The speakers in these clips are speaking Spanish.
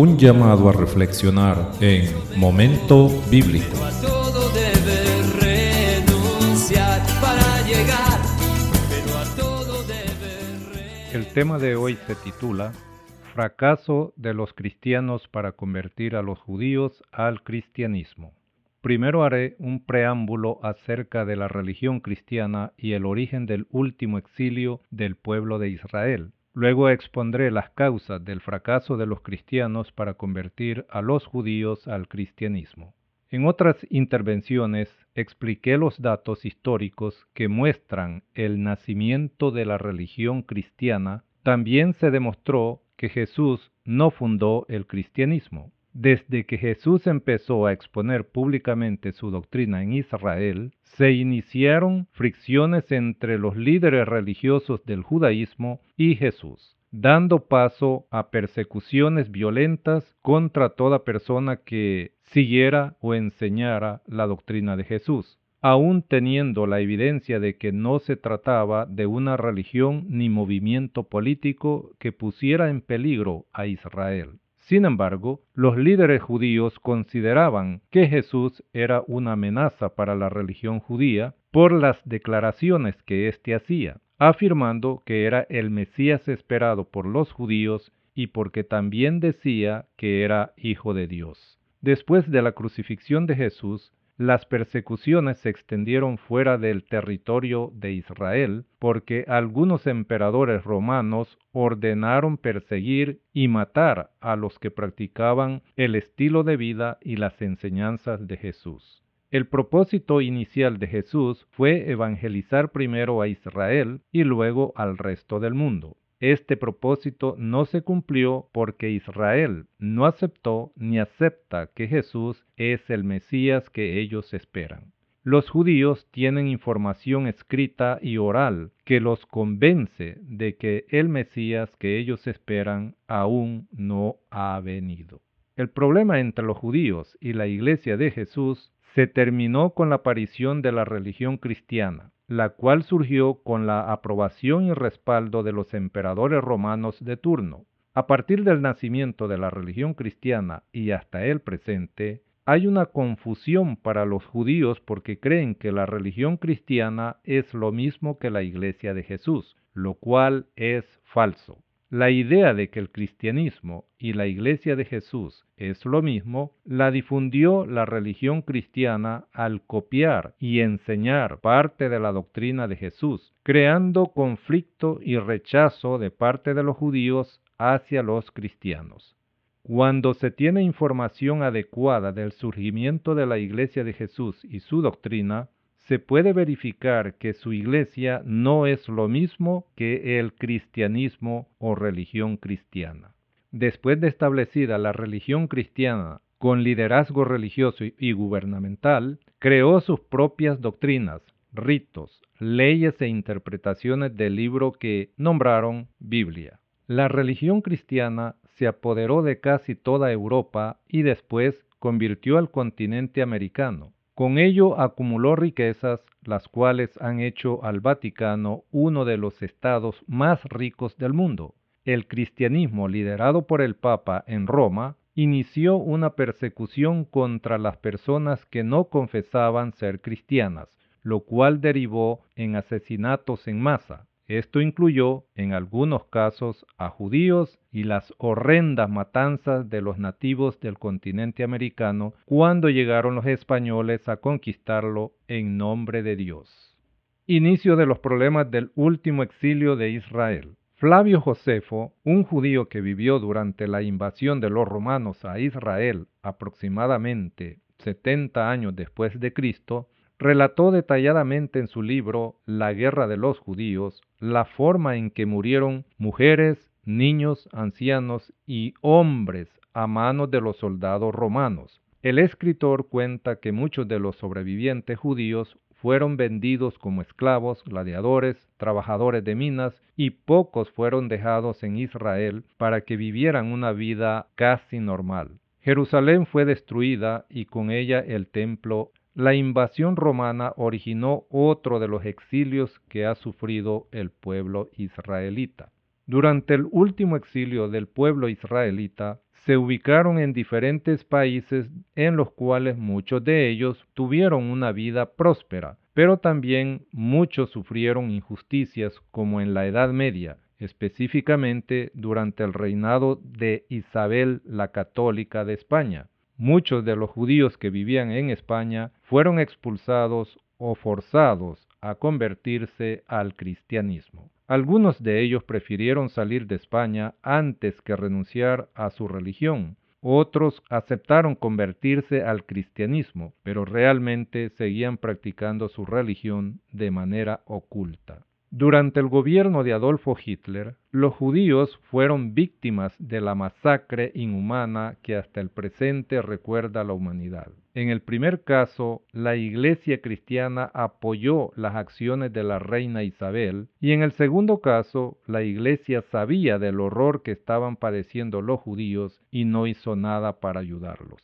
Un llamado a reflexionar en Momento Bíblico. A todo debe renunciar para llegar, pero a todo debe renunciar. El tema de hoy se titula Fracaso de los cristianos para convertir a los judíos al cristianismo. Primero haré un preámbulo acerca de la religión cristiana y el origen del último exilio del pueblo de Israel. Luego expondré las causas del fracaso de los cristianos para convertir a los judíos al cristianismo. En otras intervenciones expliqué los datos históricos que muestran el nacimiento de la religión cristiana. También se demostró que Jesús no fundó el cristianismo. Desde que Jesús empezó a exponer públicamente su doctrina en Israel, se iniciaron fricciones entre los líderes religiosos del judaísmo y Jesús, dando paso a persecuciones violentas contra toda persona que siguiera o enseñara la doctrina de Jesús, aún teniendo la evidencia de que no se trataba de una religión ni movimiento político que pusiera en peligro a Israel. Sin embargo, los líderes judíos consideraban que Jesús era una amenaza para la religión judía por las declaraciones que éste hacía, afirmando que era el Mesías esperado por los judíos y porque también decía que era Hijo de Dios. Después de la crucifixión de Jesús, las persecuciones se extendieron fuera del territorio de Israel porque algunos emperadores romanos ordenaron perseguir y matar a los que practicaban el estilo de vida y las enseñanzas de Jesús. El propósito inicial de Jesús fue evangelizar primero a Israel y luego al resto del mundo. Este propósito no se cumplió porque Israel no aceptó ni acepta que Jesús es el Mesías que ellos esperan. Los judíos tienen información escrita y oral que los convence de que el Mesías que ellos esperan aún no ha venido. El problema entre los judíos y la Iglesia de Jesús se terminó con la aparición de la religión cristiana, la cual surgió con la aprobación y respaldo de los emperadores romanos de turno. A partir del nacimiento de la religión cristiana y hasta el presente, hay una confusión para los judíos porque creen que la religión cristiana es lo mismo que la Iglesia de Jesús, lo cual es falso. La idea de que el cristianismo y la Iglesia de Jesús es lo mismo, la difundió la religión cristiana al copiar y enseñar parte de la doctrina de Jesús, creando conflicto y rechazo de parte de los judíos hacia los cristianos. Cuando se tiene información adecuada del surgimiento de la Iglesia de Jesús y su doctrina, se puede verificar que su iglesia no es lo mismo que el cristianismo o religión cristiana. Después de establecida la religión cristiana con liderazgo religioso y gubernamental, creó sus propias doctrinas, ritos, leyes e interpretaciones del libro que nombraron Biblia. La religión cristiana se apoderó de casi toda Europa y después convirtió al continente americano. Con ello acumuló riquezas, las cuales han hecho al Vaticano uno de los estados más ricos del mundo. El cristianismo, liderado por el Papa en Roma, inició una persecución contra las personas que no confesaban ser cristianas, lo cual derivó en asesinatos en masa. Esto incluyó, en algunos casos, a judíos y las horrendas matanzas de los nativos del continente americano cuando llegaron los españoles a conquistarlo en nombre de Dios. Inicio de los problemas del último exilio de Israel. Flavio Josefo, un judío que vivió durante la invasión de los romanos a Israel aproximadamente 70 años después de Cristo, relató detalladamente en su libro La guerra de los judíos la forma en que murieron mujeres, niños, ancianos y hombres a manos de los soldados romanos. El escritor cuenta que muchos de los sobrevivientes judíos fueron vendidos como esclavos, gladiadores, trabajadores de minas y pocos fueron dejados en Israel para que vivieran una vida casi normal. Jerusalén fue destruida y con ella el templo. La invasión romana originó otro de los exilios que ha sufrido el pueblo israelita. Durante el último exilio del pueblo israelita, se ubicaron en diferentes países en los cuales muchos de ellos tuvieron una vida próspera, pero también muchos sufrieron injusticias como en la Edad Media, específicamente durante el reinado de Isabel la Católica de España. Muchos de los judíos que vivían en España fueron expulsados o forzados a convertirse al cristianismo. Algunos de ellos prefirieron salir de España antes que renunciar a su religión. Otros aceptaron convertirse al cristianismo, pero realmente seguían practicando su religión de manera oculta. Durante el gobierno de Adolfo Hitler, los judíos fueron víctimas de la masacre inhumana que hasta el presente recuerda la humanidad. En el primer caso, la Iglesia cristiana apoyó las acciones de la reina Isabel, y en el segundo caso, la Iglesia sabía del horror que estaban padeciendo los judíos y no hizo nada para ayudarlos.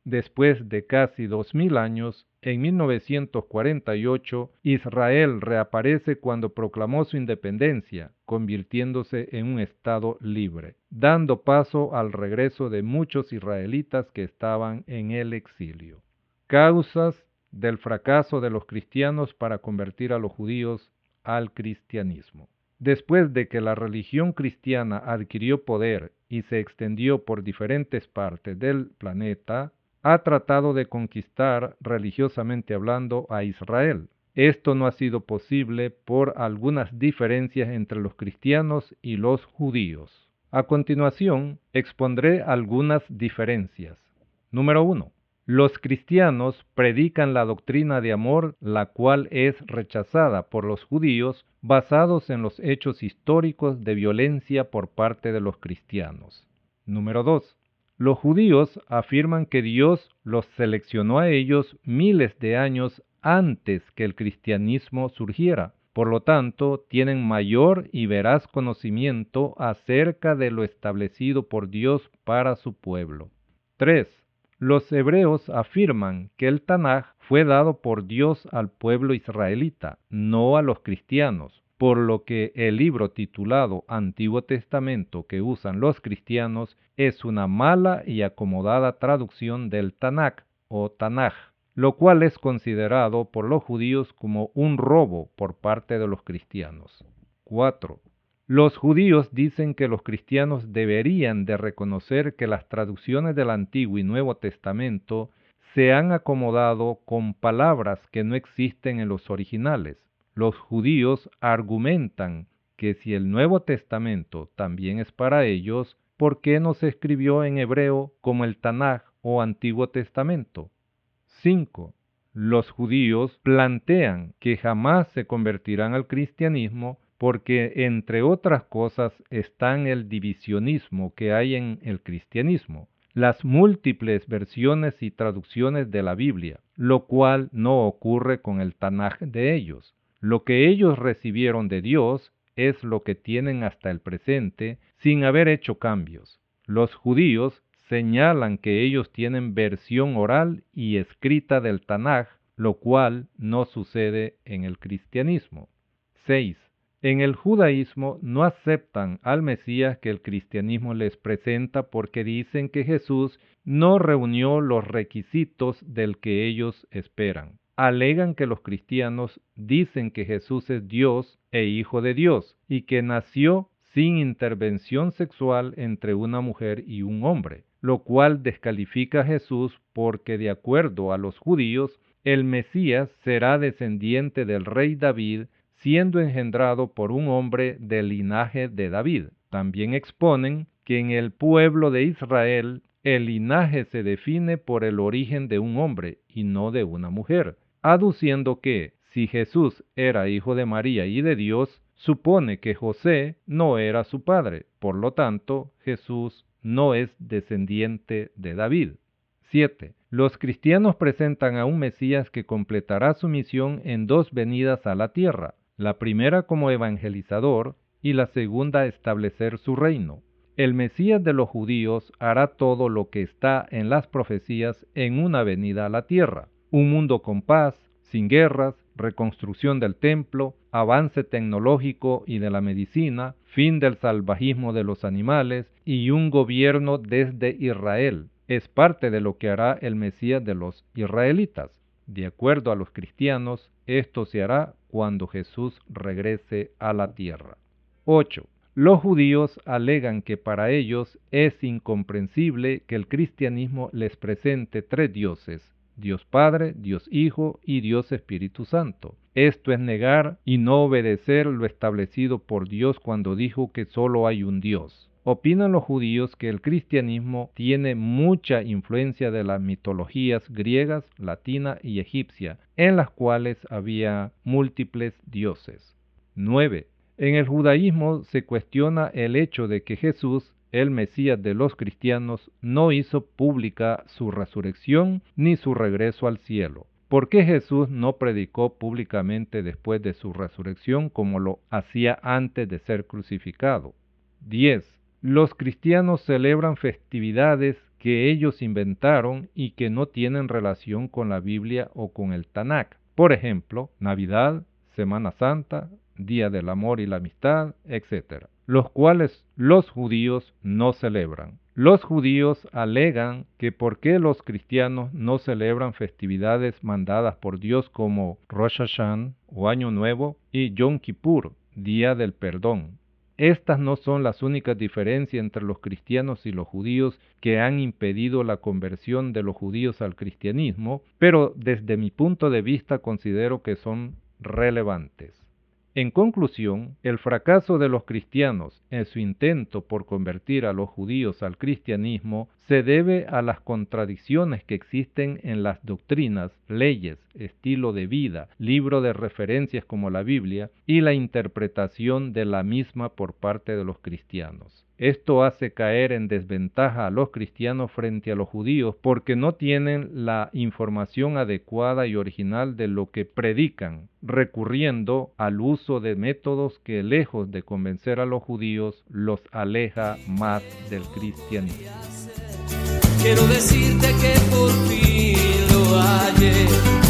Después de casi 2000 años, en 1948, Israel reaparece cuando proclamó su independencia, convirtiéndose en un estado libre, dando paso al regreso de muchos israelitas que estaban en el exilio. Causas del fracaso de los cristianos para convertir a los judíos al cristianismo. Después de que la religión cristiana adquirió poder y se extendió por diferentes partes del planeta, ha tratado de conquistar, religiosamente hablando, a Israel. Esto no ha sido posible por algunas diferencias entre los cristianos y los judíos. A continuación, expondré algunas diferencias. Número 1. Los cristianos predican la doctrina de amor, la cual es rechazada por los judíos, basados en los hechos históricos de violencia por parte de los cristianos. Número 2. Los judíos afirman que Dios los seleccionó a ellos miles de años antes que el cristianismo surgiera. Por lo tanto, tienen mayor y veraz conocimiento acerca de lo establecido por Dios para su pueblo. 3. Los hebreos afirman que el Tanaj fue dado por Dios al pueblo israelita, no a los cristianos, por lo que el libro titulado Antiguo Testamento que usan los cristianos es una mala y acomodada traducción del Tanaj o Tanaj, lo cual es considerado por los judíos como un robo por parte de los cristianos. 4. Los judíos dicen que los cristianos deberían de reconocer que las traducciones del Antiguo y Nuevo Testamento se han acomodado con palabras que no existen en los originales. Los judíos argumentan que si el Nuevo Testamento también es para ellos, ¿por qué no se escribió en hebreo como el Tanaj o Antiguo Testamento? 5. Los judíos plantean que jamás se convertirán al cristianismo porque, entre otras cosas, está el divisionismo que hay en el cristianismo, las múltiples versiones y traducciones de la Biblia, lo cual no ocurre con el Tanaj de ellos. Lo que ellos recibieron de Dios es lo que tienen hasta el presente sin haber hecho cambios. Los judíos señalan que ellos tienen versión oral y escrita del Tanaj, lo cual no sucede en el cristianismo. 6. En el judaísmo no aceptan al Mesías que el cristianismo les presenta porque dicen que Jesús no reunió los requisitos del que ellos esperan. Alegan que los cristianos dicen que Jesús es Dios e Hijo de Dios y que nació sin intervención sexual entre una mujer y un hombre, lo cual descalifica a Jesús porque, de acuerdo a los judíos, el Mesías será descendiente del rey David, siendo engendrado por un hombre del linaje de David. También exponen que en el pueblo de Israel el linaje se define por el origen de un hombre y no de una mujer, aduciendo que, si Jesús era hijo de María y de Dios, supone que José no era su padre, por lo tanto, Jesús no es descendiente de David. 7. Los cristianos presentan a un Mesías que completará su misión en 2 venidas a la tierra, la primera como evangelizador y la segunda establecer su reino. El Mesías de los judíos hará todo lo que está en las profecías en una venida a la tierra, un mundo con paz, sin guerras, reconstrucción del templo, avance tecnológico y de la medicina, fin del salvajismo de los animales y un gobierno desde Israel. Es parte de lo que hará el Mesías de los israelitas. De acuerdo a los cristianos, esto se hará cuando Jesús regrese a la tierra. 8. Los judíos alegan que para ellos es incomprensible que el cristianismo les presente tres dioses: Dios Padre, Dios Hijo y Dios Espíritu Santo. Esto es negar y no obedecer lo establecido por Dios cuando dijo que solo hay un Dios. Opinan los judíos que el cristianismo tiene mucha influencia de las mitologías griegas, latina y egipcia, en las cuales había múltiples dioses. 9. En el judaísmo se cuestiona el hecho de que Jesús, el Mesías de los cristianos, no hizo pública su resurrección ni su regreso al cielo. ¿Por qué Jesús no predicó públicamente después de su resurrección como lo hacía antes de ser crucificado? 10. Los cristianos celebran festividades que ellos inventaron y que no tienen relación con la Biblia o con el Tanakh. Por ejemplo, Navidad, Semana Santa, Día del Amor y la Amistad, etc., los cuales los judíos no celebran. Los judíos alegan que por qué los cristianos no celebran festividades mandadas por Dios como Rosh Hashanah o Año Nuevo y Yom Kippur, Día del Perdón. Estas no son las únicas diferencias entre los cristianos y los judíos que han impedido la conversión de los judíos al cristianismo, pero desde mi punto de vista considero que son relevantes. En conclusión, el fracaso de los cristianos en su intento por convertir a los judíos al cristianismo se debe a las contradicciones que existen en las doctrinas, leyes, estilo de vida, libro de referencias como la Biblia y la interpretación de la misma por parte de los cristianos. Esto hace caer en desventaja a los cristianos frente a los judíos porque no tienen la información adecuada y original de lo que predican, recurriendo al uso de métodos que, lejos de convencer a los judíos, los aleja más del cristianismo. Quiero decirte que por fin lo hallé.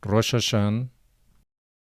Rosh Hashanah,